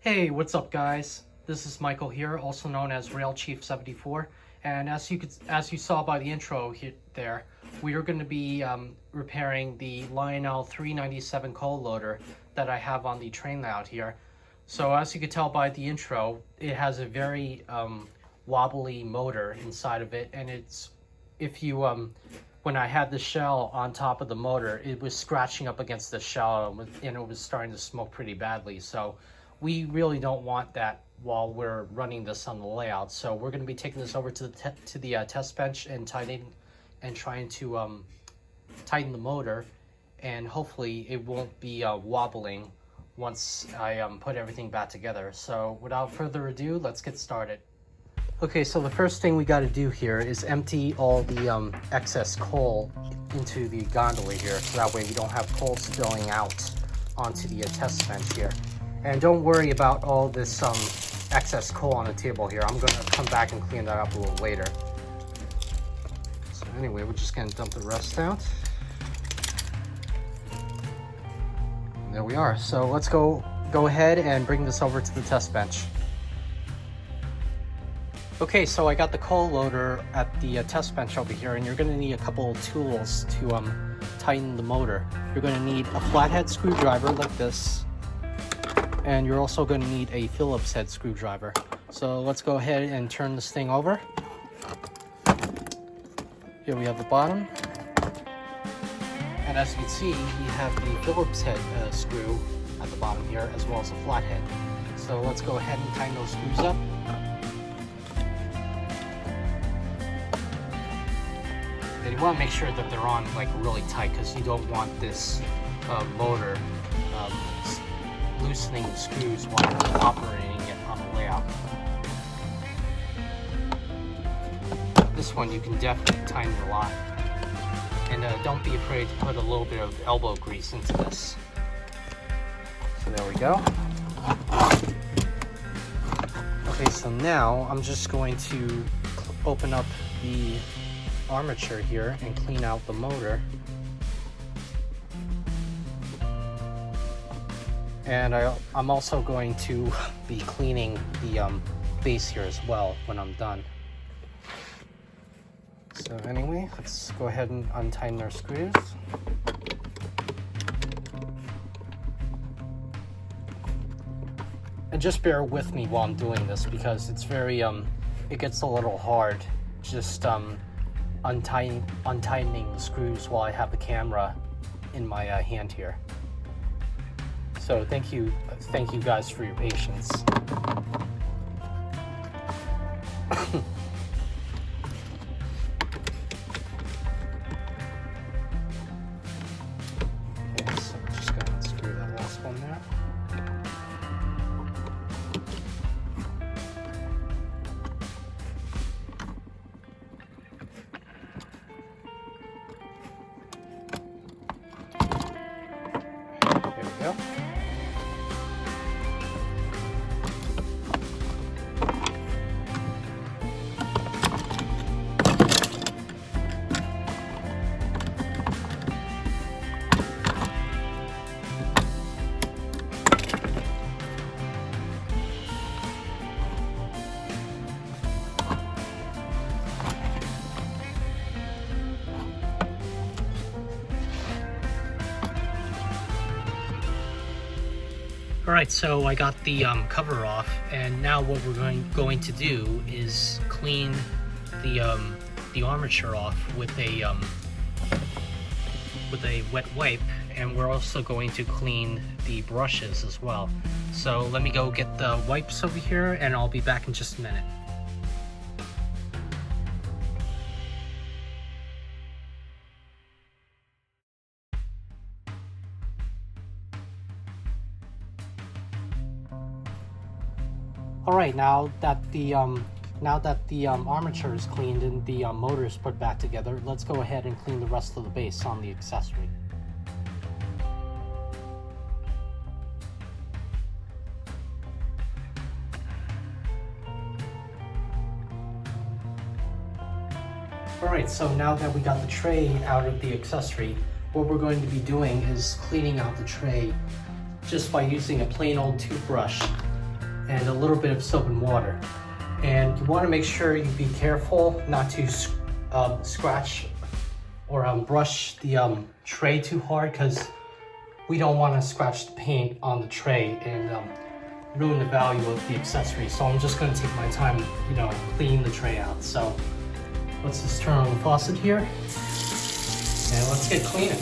Hey, what's up guys? This is Michael here, also known as Rail Chief 74, and as you saw by the intro there, we are going to be repairing the Lionel 397 coal loader that I have on the train layout here. So as you could tell by the intro, it has a very wobbly motor inside of it, and when I had the shell on top of the motor, it was scratching up against the shell and it was starting to smoke pretty badly. So we really don't want that while we're running this on the layout. So we're going to be taking this over to the test bench and trying to tighten the motor, and hopefully it won't be wobbling once I put everything back together. So without further ado, let's get started. Okay, so the first thing we got to do here is empty all the excess coal into the gondola here, so that way we don't have coal spilling out onto the test bench here. And don't worry about all this excess coal on the table here. I'm going to come back and clean that up a little later. So anyway, we're just going to dump the rest out. And there we are. So let's go ahead and bring this over to the test bench. Okay, so I got the coal loader at the test bench over here, and you're going to need a couple of tools to tighten the motor. You're going to need a flathead screwdriver like this, and you're also going to need a Phillips head screwdriver. So let's go ahead and turn this thing over. Here we have the bottom, and as you can see, we have the Phillips head screw at the bottom here, as well as a flathead. So let's go ahead and tighten those screws up. And you want to make sure that they're on like really tight, because you don't want this motor loosening the screws while you're operating it on the layout. This one you can definitely tighten a lot. And don't be afraid to put a little bit of elbow grease into this. So there we go. Okay, so now I'm just going to open up the armature here and clean out the motor. And I'm also going to be cleaning the base here as well when I'm done. So anyway, let's go ahead and untighten our screws. And just bear with me while I'm doing this, because it's very it gets a little hard just untightening the screws while I have the camera in my hand here. So thank you guys for your patience. Okay, so I'm just gonna unscrew that last one there. There we go. Alright, so I got the cover off, and now what we're going to do is clean the armature off with a wet wipe, and we're also going to clean the brushes as well. So let me go get the wipes over here, and I'll be back in just a minute. Alright, now that the armature is cleaned and the motor is put back together, let's go ahead and clean the rest of the base on the accessory. Alright, so now that we got the tray out of the accessory, what we're going to be doing is cleaning out the tray just by using a plain old toothbrush and a little bit of soap and water. And you want to make sure you be careful not to scratch or brush the tray too hard, because we don't want to scratch the paint on the tray and ruin the value of the accessory. So I'm just going to take my time, cleaning the tray out. So let's just turn on the faucet here and let's get cleaning.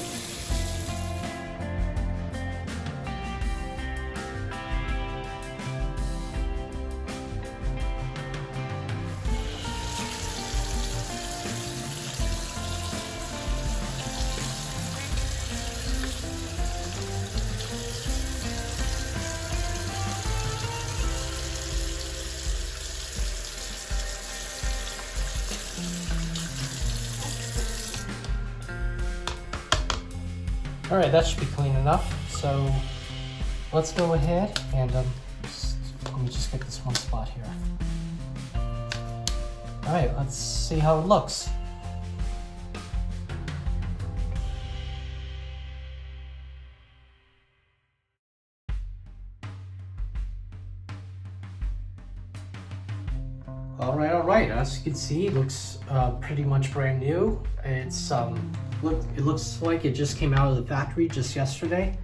All right, that should be clean enough. So let's go ahead and let me just get this one spot here. All right, let's see how it looks. All right. As you can see, it looks pretty much brand new. It looks like it just came out of the factory just yesterday.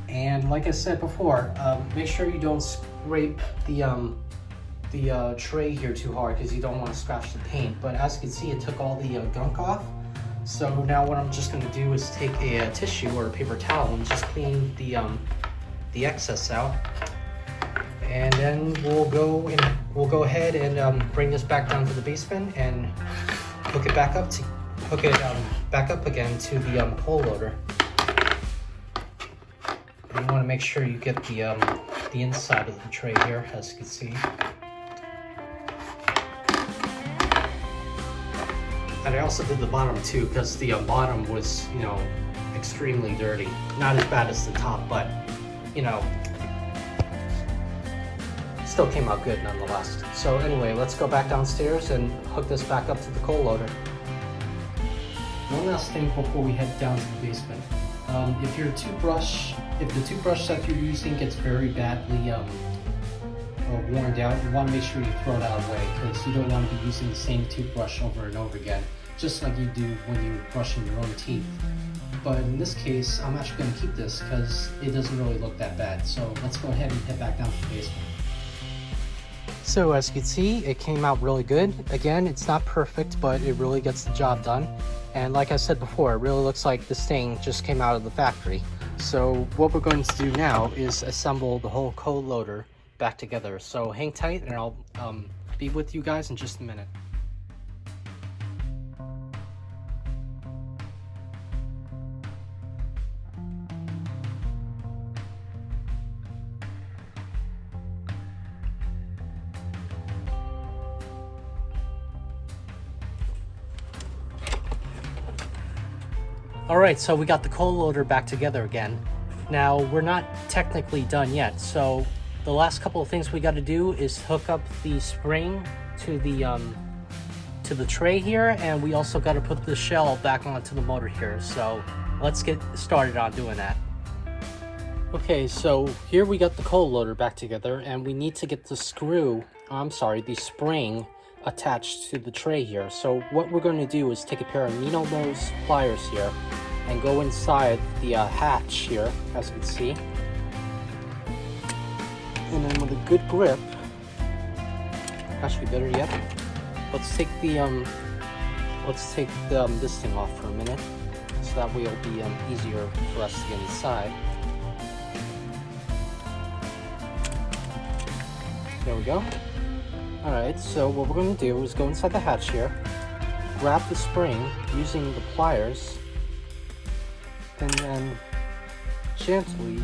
And like I said before, make sure you don't scrape the tray here too hard, because you don't want to scratch the paint. But as you can see, it took all the gunk off. So now what I'm just going to do is take a tissue or a paper towel and just clean the excess out. And then we'll go ahead and bring this back down to the basement and hook it back up again to the coal loader. And you want to make sure you get the inside of the tray here, as you can see. And I also did the bottom too, because the bottom was, extremely dirty. Not as bad as the top, but still came out good nonetheless. So anyway, let's go back downstairs and hook this back up to the coal loader. One last thing before we head down to the basement. If the toothbrush that you're using gets very badly worn down, you want to make sure you throw that away, because you don't want to be using the same toothbrush over and over again, just like you do when you're brushing your own teeth. But in this case, I'm actually going to keep this because it doesn't really look that bad. So let's go ahead and head back down to the basement. So as you can see, it came out really good. Again, it's not perfect, but it really gets the job done. And like I said before, it really looks like this thing just came out of the factory. So what we're going to do now is assemble the whole coal loader back together. So hang tight and I'll be with you guys in just a minute. All right, so we got the coal loader back together again. Now, we're not technically done yet, so the last couple of things we got to do is hook up the spring to the tray here, and we also got to put the shell back onto the motor here. So let's get started on doing that. Okay, so here we got the coal loader back together, and we need to get the spring attached to the tray here. So what we're going to do is take a pair of needle nose pliers here and go inside the hatch here, as you can see. And then with a good grip, actually better yet, let's take this thing off for a minute, so that way it'll be easier for us to get inside. There we go. Alright, so what we're going to do is go inside the hatch here, grab the spring using the pliers, and then gently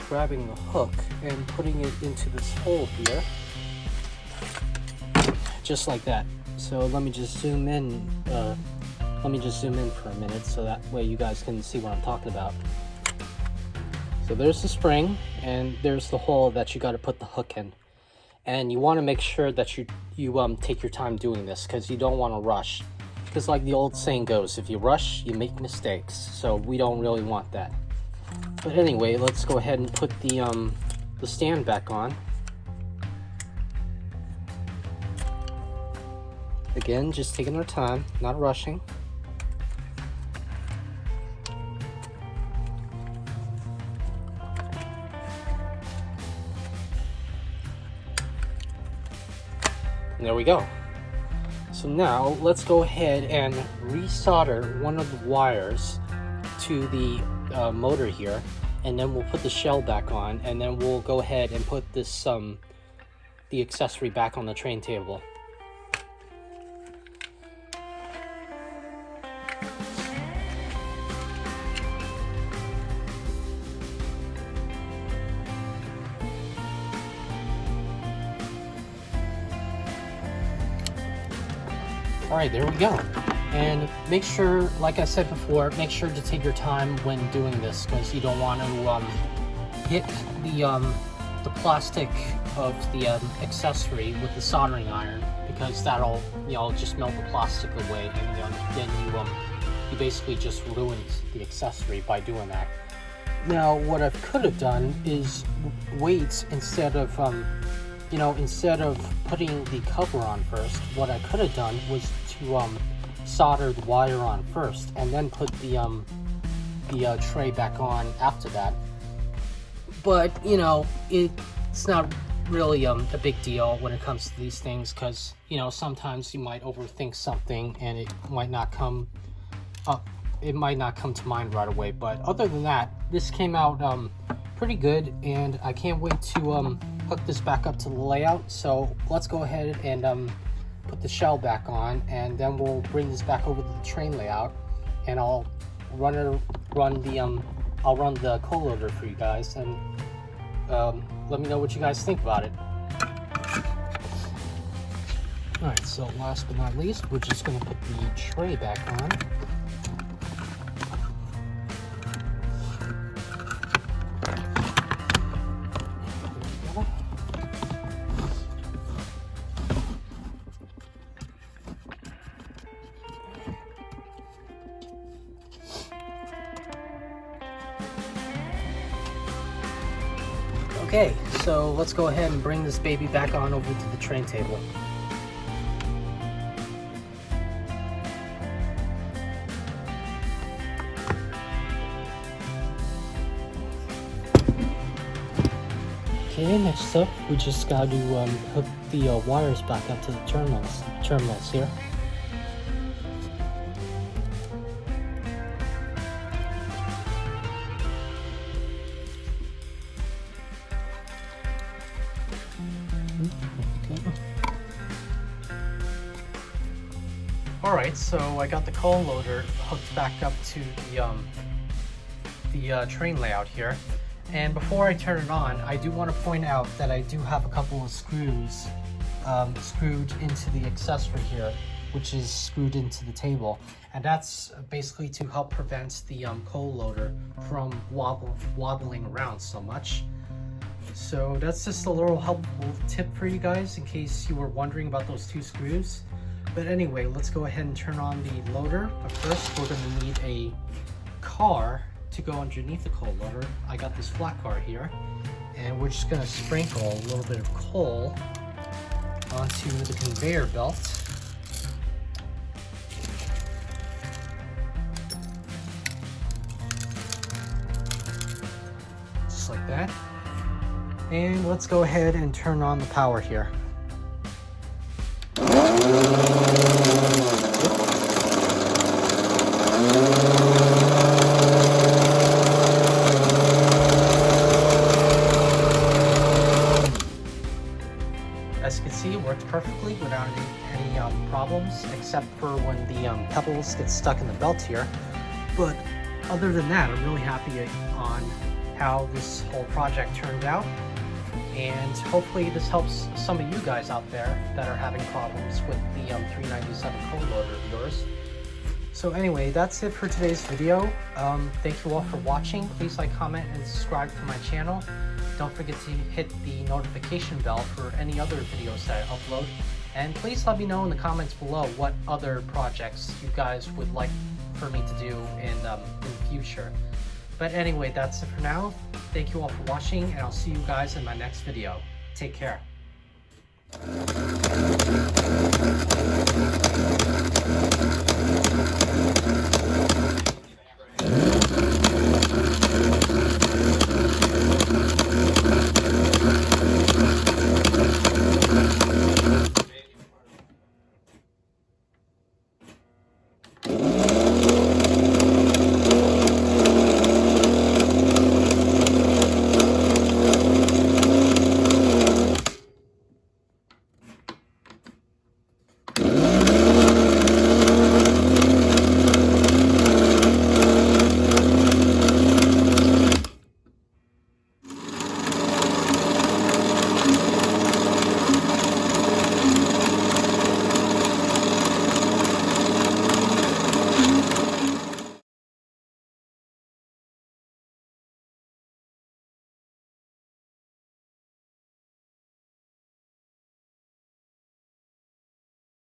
grabbing the hook and putting it into this hole here, just like that. So let me just zoom in for a minute, so that way you guys can see what I'm talking about. So there's the spring, and there's the hole that you got to put the hook in. And you want to make sure that you take your time doing this, because you don't want to rush. Because like the old saying goes, if you rush, you make mistakes. So we don't really want that. But anyway, let's go ahead and put the stand back on. Again, just taking our time, not rushing. And there we go. So now let's go ahead and resolder one of the wires to the motor here, and then we'll put the shell back on, and then we'll go ahead and put this the accessory back on the train table. All right, there we go. And make sure, like I said before, make sure to take your time when doing this, because you don't want to hit the plastic of the accessory with the soldering iron, because that'll just melt the plastic away, and then you basically just ruined the accessory by doing that. Now, what I could have done is wait instead of instead of putting the cover on first. What I could have done was to solder the wire on first, and then put the tray back on after that. But it's not really a big deal when it comes to these things, because sometimes you might overthink something and it might not come up. It might not come to mind right away. But other than that, this came out pretty good, and I can't wait to hook this back up to the layout. So let's go ahead and put the shell back on, and then we'll bring this back over to the train layout, and I'll run the coal loader for you guys, and let me know what you guys think about it. Alright, so last but not least, we're just going to put the tray back on. Okay, so let's go ahead and bring this baby back on over to the train table. Okay, next up, we just got to hook the wires back up to the terminals here. Alright, so I got the coal loader hooked back up to the train layout here. And before I turn it on, I do want to point out that I do have a couple of screws screwed into the accessory here, which is screwed into the table. And that's basically to help prevent the coal loader from wobbling around so much. So that's just a little helpful tip for you guys in case you were wondering about those two screws. But anyway, let's go ahead and turn on the loader. But first, we're going to need a car to go underneath the coal loader. I got this flat car here, and we're just going to sprinkle a little bit of coal onto the conveyor belt. Just like that. And let's go ahead and turn on the power here. As you can see, it works perfectly without any problems, except for when the pebbles get stuck in the belt here. But other than that, I'm really happy on how this whole project turned out. And hopefully this helps some of you guys out there that are having problems with the 397 coal loader of yours. So anyway, that's it for today's video. Thank you all for watching. Please like, comment, and subscribe to my channel. Don't forget to hit the notification bell for any other videos that I upload. And please let me know in the comments below what other projects you guys would like for me to do in the future. But anyway, that's it for now. Thank you all for watching, and I'll see you guys in my next video. Take care.